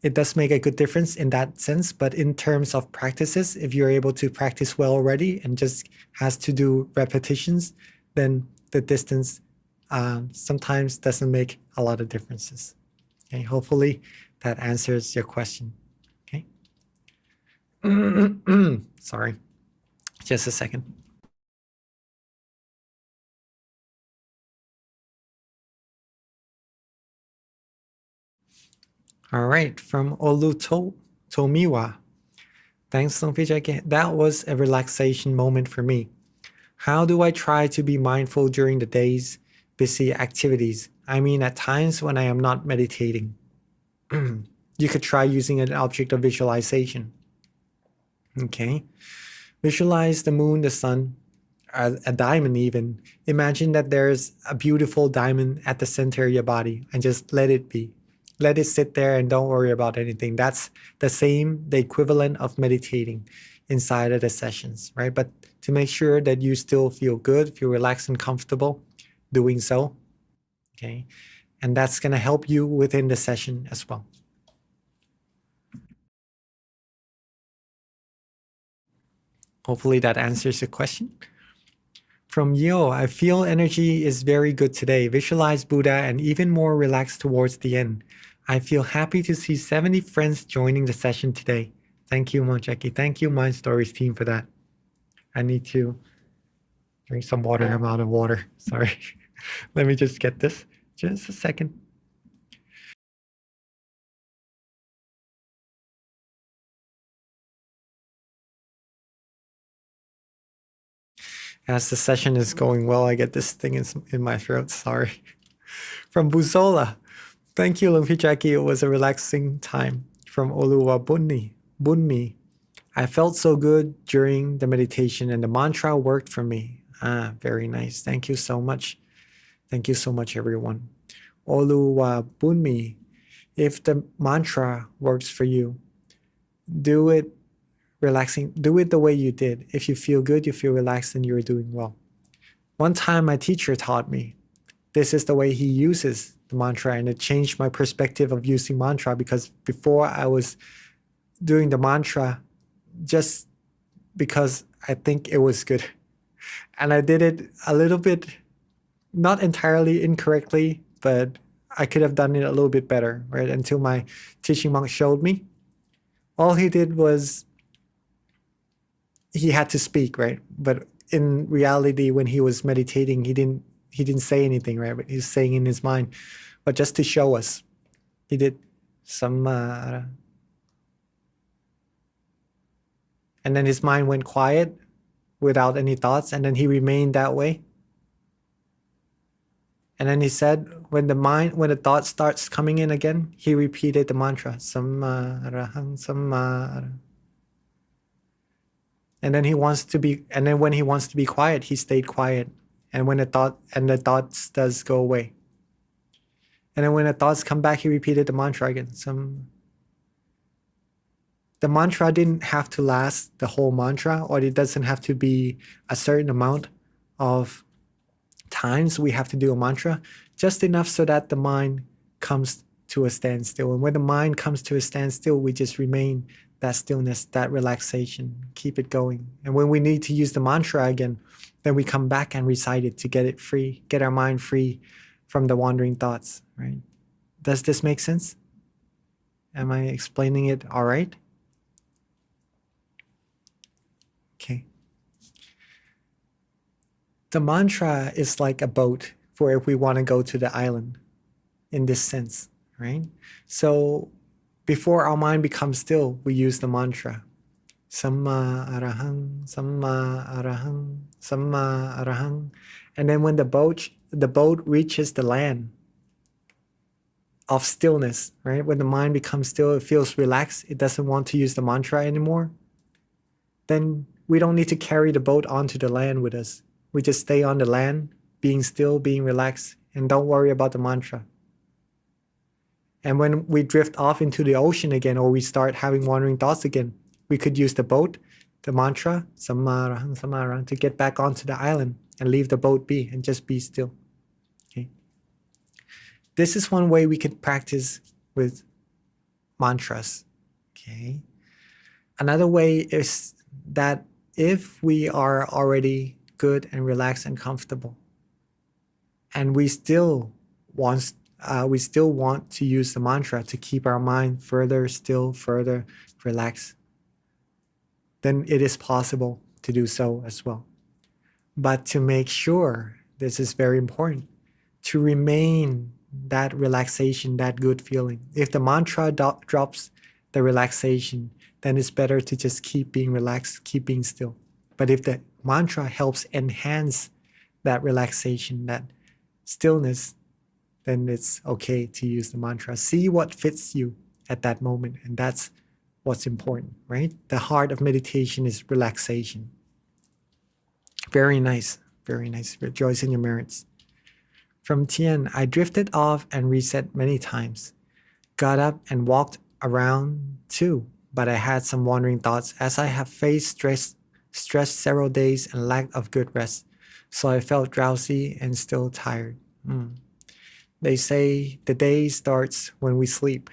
it does make a good difference in that sense, but in terms of practices, if you're able to practice well already and just has to do repetitions, then the distance sometimes doesn't make a lot of differences. Okay, hopefully that answers your question. Okay. Sorry, just a second. All right, from Tomiwa. Thanks, Songpij. That was a relaxation moment for me. How do I try to be mindful during the day's busy activities? I mean, at times when I am not meditating. You could try using an object of visualization. Okay. Visualize the moon, the sun, a diamond even. Imagine that there's a beautiful diamond at the center of your body and just let it be. Let it sit there and don't worry about anything. That's the equivalent of meditating inside of the sessions, right? But to make sure that you still feel good, feel relaxed and comfortable doing so, okay? And that's going to help you within the session as well. Hopefully that answers the question. From Yo, I feel energy is very good today. Visualize Buddha and even more relaxed towards the end. I feel happy to see 70 friends joining the session today. Thank you, Moncheki. Thank you, Mind Stories team, for that. I need to drink some water. I'm out of water. Sorry. Let me just get this. Just a second. As the session is going well, I get this thing in my throat. Sorry. From Buzola. Thank you, Lumpy Jackie. It was a relaxing time. From Oluwa Bunmi. I felt so good during the meditation and the mantra worked for me. Ah, very nice. Thank you so much. Thank you so much, everyone. Oluwa Bunmi. If the mantra works for you, do it relaxing. Do it the way you did. If you feel good, you feel relaxed, and you're doing well. One time, my teacher taught me this is the way he uses the mantra, and it changed my perspective of using mantra, because before I was doing the mantra just because I think it was good. And I did it a little bit, not entirely incorrectly, but I could have done it a little bit better, right? Until my teaching monk showed me. All he did was he had to speak, right? But in reality, when he was meditating, he didn't say anything, right? But he's saying in his mind. But just to show us, he did samara. And then his mind went quiet without any thoughts, and then he remained that way. And then he said, when the thought starts coming in again, he repeated the mantra, Samma Arahang, Samma Arahang. And then when he wants to be quiet, he stayed quiet. And when the thoughts does go away. And then when the thoughts come back, he repeated the mantra again. The mantra didn't have to last the whole mantra, or it doesn't have to be a certain amount of times we have to do a mantra, just enough so that the mind comes to a standstill. And when the mind comes to a standstill, we just remain that stillness, that relaxation, keep it going. And when we need to use the mantra again, then we come back and recite it to get it free, get our mind free from the wandering thoughts, right? Does this make sense? Am I explaining it all right? Okay. The mantra is like a boat for if we want to go to the island in this sense, right? So before our mind becomes still, we use the mantra. Samma Arahang, Samma Arahang, Samma Arahang. And then when the boat reaches the land of stillness, right? When the mind becomes still, it feels relaxed, it doesn't want to use the mantra anymore, then we don't need to carry the boat onto the land with us. We just stay on the land, being still, being relaxed, and don't worry about the mantra. And when we drift off into the ocean again, or we start having wandering thoughts again, we could use the boat, the mantra, Sammarahang, Sammarahang, to get back onto the island and leave the boat be and just be still. Okay. This is one way we could practice with mantras. Okay. Another way is that if we are already good and relaxed and comfortable, and we still want to use the mantra to keep our mind further relaxed, then it is possible to do so as well. But to make sure, this is very important, to remain that relaxation, that good feeling. If the mantra drops the relaxation, then it's better to just keep being relaxed, keep being still. But if the mantra helps enhance that relaxation, that stillness, then it's okay to use the mantra. See what fits you at that moment. And that's what's important, right? The heart of meditation is relaxation. Very nice. Very nice. Rejoice in your merits. From Tien, I drifted off and reset many times. Got up and walked around too, but I had some wandering thoughts as I have faced stress several days and lack of good rest. So I felt drowsy and still tired. They say the day starts when we sleep.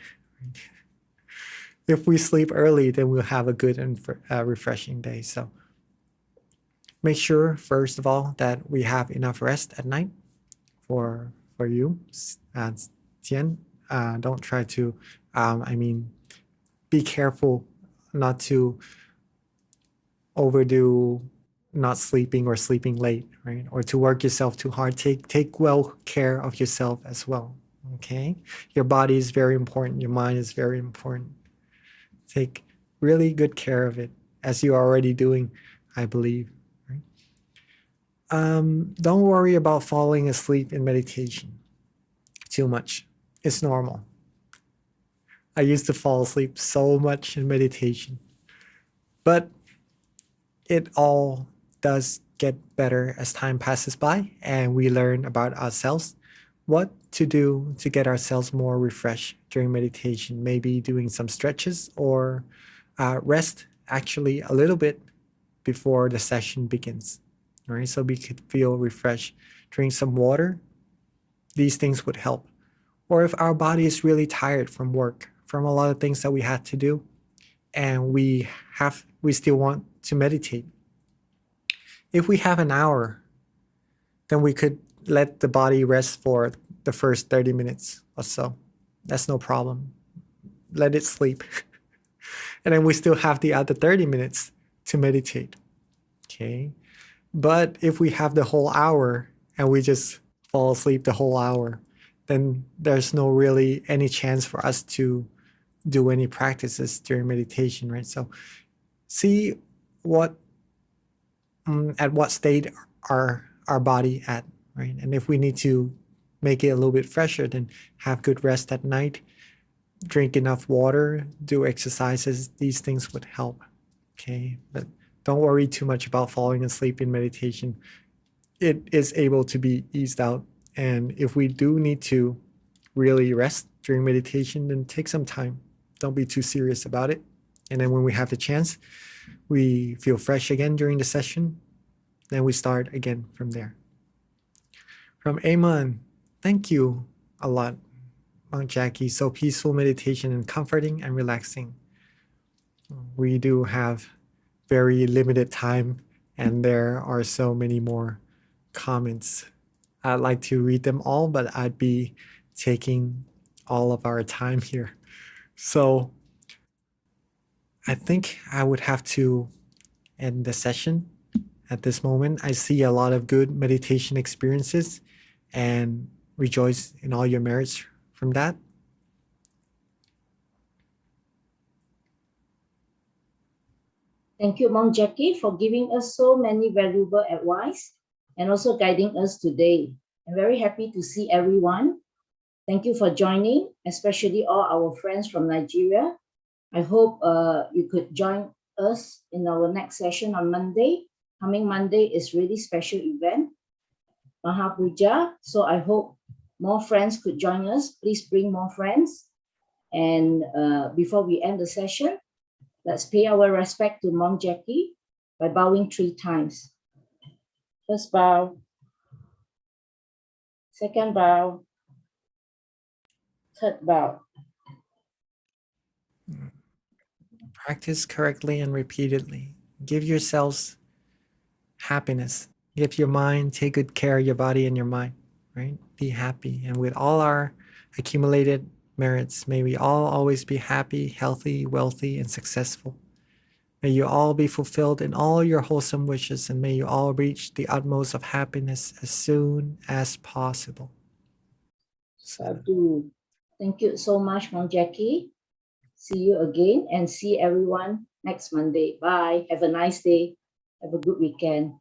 If we sleep early, then we'll have a good and refreshing day. So make sure, first of all, that we have enough rest at night for you. Tien, don't try to, be careful not to overdo not sleeping or sleeping late, right? Or to work yourself too hard. Take well care of yourself as well, okay? Your body is very important. Your mind is very important. Take really good care of it, as you are already doing, I believe. Right? Don't worry about falling asleep in meditation too much. It's normal. I used to fall asleep so much in meditation, but it all does get better as time passes by and we learn about ourselves, what to do to get ourselves more refreshed during meditation, maybe doing some stretches or rest actually a little bit before the session begins, right? So we could feel refreshed. Drink some water. These things would help. Or if our body is really tired from work, from a lot of things that we had to do, and we still want to meditate. If we have an hour, then we could let the body rest for the first 30 minutes or so. That's no problem. Let it sleep. And then we still have the other 30 minutes to meditate. Okay. But if we have the whole hour and we just fall asleep the whole hour, then there's no really any chance for us to do any practices during meditation, right? So see what at what state our body at, right? And if we need to make it a little bit fresher, then have good rest at night, drink enough water, do exercises. These things would help. Okay, but don't worry too much about falling asleep in meditation. It is able to be eased out, and if we do need to really rest during meditation, then take some time. Don't be too serious about it. And then when we have the chance, we feel fresh again during the session, then we start again from there. From Amon, thank you a lot, Monk Jackie. So peaceful meditation and comforting and relaxing. We do have very limited time and there are so many more comments. I'd like to read them all, but I'd be taking all of our time here. So I think I would have to end the session at this moment. I see a lot of good meditation experiences and rejoice in all your merits from that. Thank you, Mom Jackie, for giving us so many valuable advice and also guiding us today. I'm very happy to see everyone. Thank you for joining, especially all our friends from Nigeria. I hope you could join us in our next session on Monday. Coming Monday is really special event, Mahapuja. So I hope more friends could join us. Please bring more friends. And before we end the session, let's pay our respect to Mom Jackie by bowing 3 times. First bow, second bow, third bow. Practice correctly and repeatedly. Give yourselves happiness. Give your mind, take good care of your body and your mind, right? Be happy. And with all our accumulated merits, may we all always be happy, healthy, wealthy, and successful. May you all be fulfilled in all your wholesome wishes, and may you all reach the utmost of happiness as soon as possible. Sadhu. Thank you so much, Mom Jackie. See you again and see everyone next Monday. Bye. Have a nice day. Have a good weekend.